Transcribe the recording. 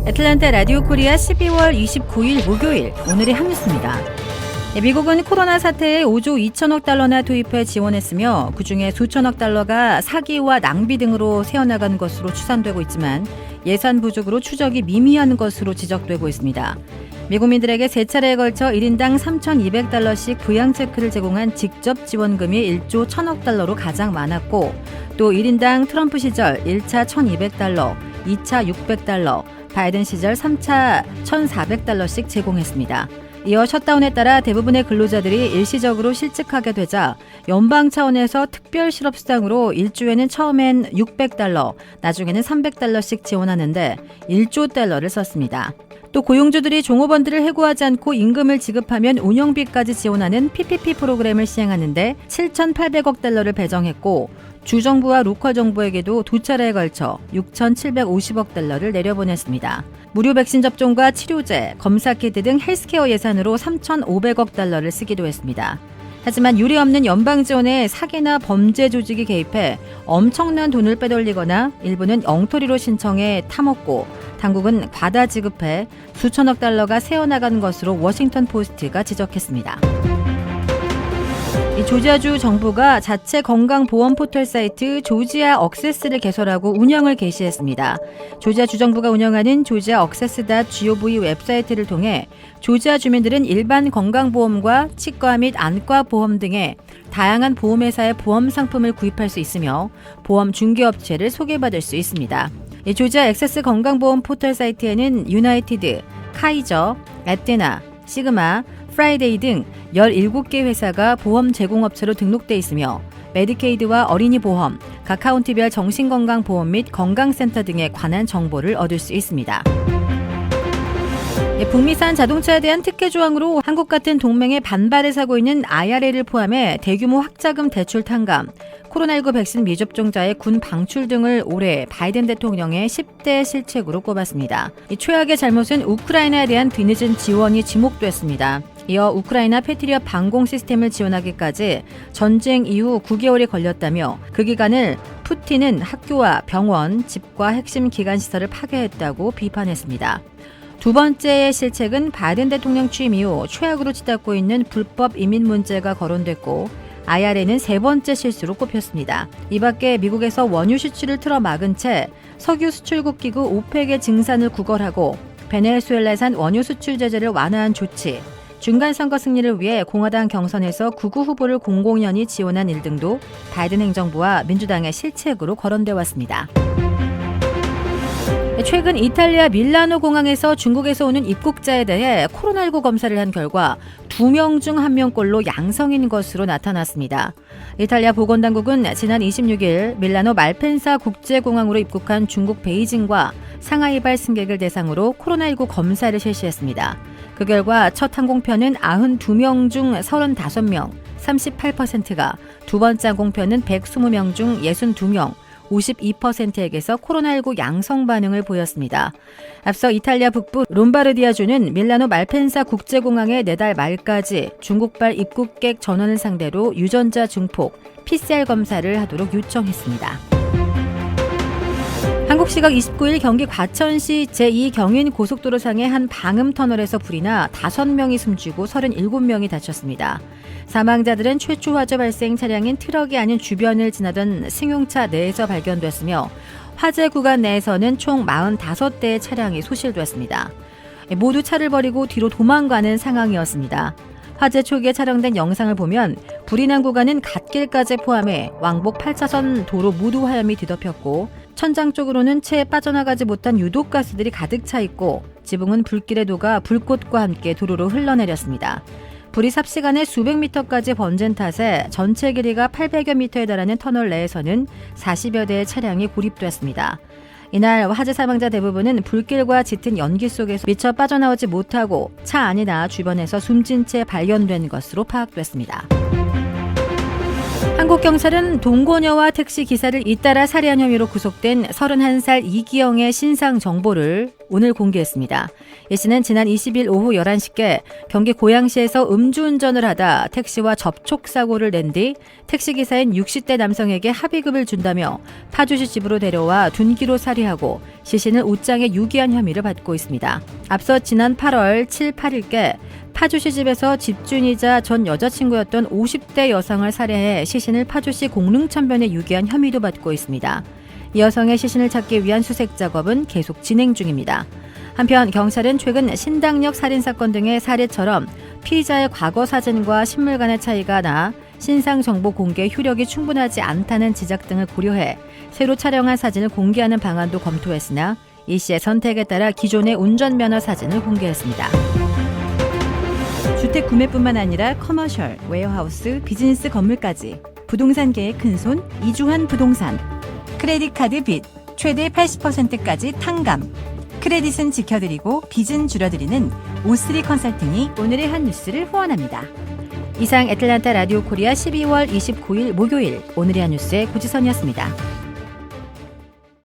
애틀랜타 라디오 코리아 12월 29일 목요일 오늘의 한뉴스입니다. 미국은 코로나 사태에 5조 2천억 달러나 투입해 지원했으며 그중에 수천억 달러가 사기와 낭비 등으로 새어나간 것으로 추산되고 있지만 예산 부족으로 추적이 미미한 것으로 지적되고 있습니다. 미국민들에게 세 차례에 걸쳐 1인당 3,200달러씩 부양체크를 제공한 직접 지원금이 1조 1천억 달러로 가장 많았고 또 1인당 트럼프 시절 1차 1,200달러, 2차 600달러, 바이든 시절 3차 1,400달러씩 제공했습니다. 이어 셧다운에 따라 대부분의 근로자들이 일시적으로 실직하게 되자 연방 차원에서 특별 실업수당으로 일주에는 처음엔 600달러, 나중에는 300달러씩 지원하는데 1조 달러를 썼습니다. 또 고용주들이 종업원들을 해고하지 않고 임금을 지급하면 운영비까지 지원하는 PPP 프로그램을 시행하는데 7,800억 달러를 배정했고 주정부와 로컬 정부에게도 두 차례에 걸쳐 6,750억 달러를 내려보냈습니다. 무료 백신 접종과 치료제, 검사키트 등 헬스케어 예산으로 3,500억 달러를 쓰기도 했습니다. 하지만 유례없는 연방 지원에 사기나 범죄 조직이 개입해 엄청난 돈을 빼돌리거나 일부는 엉터리로 신청해 타먹고 당국은 과다 지급해 수천억 달러가 새어나간 것으로 워싱턴 포스트가 지적했습니다. 조지아주 정부가 자체 건강보험 포털 사이트 조지아 억세스를 개설하고 운영을 개시했습니다. 조지아 주정부가 운영하는 조지아 억세스.gov 웹사이트를 통해 조지아 주민들은 일반 건강보험과 치과 및 안과 보험 등의 다양한 보험회사의 보험 상품을 구입할 수 있으며 보험 중개업체를 소개받을 수 있습니다. 조지아 액세스 건강보험 포털 사이트에는 유나이티드, 카이저, 에트나, 시그마, 프라이데이 등 17개 회사가 보험 제공업체로 등록돼 있으며 메디케이드와 어린이 보험, 각 카운티별 정신건강보험 및 건강센터 등에 관한 정보를 얻을 수 있습니다. 북미산 자동차에 대한 특혜 조항으로 한국 같은 동맹에 반발을 사고 있는 IRA를 포함해 대규모 학자금 대출 탕감, 코로나19 백신 미접종자의 군 방출 등을 올해 바이든 대통령의 10대 실책으로 꼽았습니다. 이 최악의 잘못은 우크라이나에 대한 뒤늦은 지원이 지목됐습니다. 이어 우크라이나 패트리엇 방공 시스템을 지원하기까지 전쟁 이후 9개월이 걸렸다며 그 기간을 푸틴은 학교와 병원, 집과 핵심 기관시설을 파괴했다고 비판했습니다. 두 번째의 실책은 바이든 대통령 취임 이후 최악으로 치닫고 있는 불법 이민 문제가 거론됐고 IRA는 세 번째 실수로 꼽혔습니다. 이 밖에 미국에서 원유 수출을 틀어막은 채 석유 수출국 기구 오펙의 증산을 구걸하고 베네수엘라산 원유 수출 제재를 완화한 조치, 중간선거 승리를 위해 공화당 경선에서 극우 후보를 공공연히 지원한 일 등도 바이든 행정부와 민주당의 실책으로 거론돼 왔습니다. 최근 이탈리아 밀라노 공항에서 중국에서 오는 입국자에 대해 코로나19 검사를 한 결과 2명 중 1명꼴로 양성인 것으로 나타났습니다. 이탈리아 보건당국은 지난 26일 밀라노 말펜사 국제공항으로 입국한 중국 베이징과 상하이발 승객을 대상으로 코로나19 검사를 실시했습니다. 그 결과 첫 항공편은 92명 중 35명, 38%가, 두 번째 항공편은 120명 중 62명, 52%에게서 코로나19 양성 반응을 보였습니다. 앞서 이탈리아 북부 롬바르디아주는 밀라노 말펜사 국제공항에 내달 말까지 중국발 입국객 전원을 상대로 유전자 증폭, PCR 검사를 하도록 요청했습니다. 한국 시각 29일 경기 과천시 제2경인고속도로상의 한 방음터널에서 불이 나 5명이 숨지고 37명이 다쳤습니다. 사망자들은 최초 화재 발생 차량인 트럭이 아닌 주변을 지나던 승용차 내에서 발견됐으며 화재 구간 내에서는 총 45대의 차량이 소실됐습니다. 모두 차를 버리고 뒤로 도망가는 상황이었습니다. 화재 초기에 촬영된 영상을 보면 불이 난 구간은 갓길까지 포함해 왕복 8차선 도로 모두 하얀이 뒤덮였고 천장 쪽으로는 채 빠져나가지 못한 유독가스들이 가득 차 있고 지붕은 불길에 녹아 불꽃과 함께 도로로 흘러내렸습니다. 불이 삽시간에 수백 미터까지 번진 탓에 전체 길이가 800여 미터에 달하는 터널 내에서는 40여 대의 차량이 고립됐습니다. 이날 화재 사망자 대부분은 불길과 짙은 연기 속에서 미처 빠져나오지 못하고 차 안이나 주변에서 숨진 채 발견된 것으로 파악됐습니다. 한국 경찰은 동거녀와 택시 기사를 잇따라 살해한 혐의로 구속된 31살 이기영의 신상 정보를 오늘 공개했습니다. 이 씨는 지난 20일 오후 11시께 경기 고양시에서 음주운전을 하다 택시와 접촉사고를 낸 뒤 택시기사인 60대 남성에게 합의금을 준다며 파주시 집으로 데려와 둔기로 살해하고 시 씨는 옷장에 유기한 혐의를 받고 있습니다. 앞서 지난 8월 7, 8일께 파주시 집에서 집주인이자 전 여자친구였던 50대 여성을 살해해 시신을 파주시 공릉천변에 유기한 혐의도 받고 있습니다. 이 여성의 시신을 찾기 위한 수색 작업은 계속 진행 중입니다. 한편 경찰은 최근 신당역 살인사건 등의 사례처럼 피의자의 과거 사진과 신물 간의 차이가 나 신상 정보 공개 효력이 충분하지 않다는 지적 등을 고려해 새로 촬영한 사진을 공개하는 방안도 검토했으나 이 씨의 선택에 따라 기존의 운전면허 사진을 공개했습니다. 주택 구매뿐만 아니라 커머셜, 웨어하우스, 비즈니스 건물까지 부동산계의 큰손 이주환 부동산. 크레딧 카드 빚 최대 80%까지 탕감. 크레딧은 지켜드리고 빚은 줄여드리는 O3 컨설팅이 오늘의 한 뉴스를 후원합니다. 이상 애틀란타 라디오 코리아 12월 29일 목요일 오늘의 한 뉴스의 고지선이었습니다.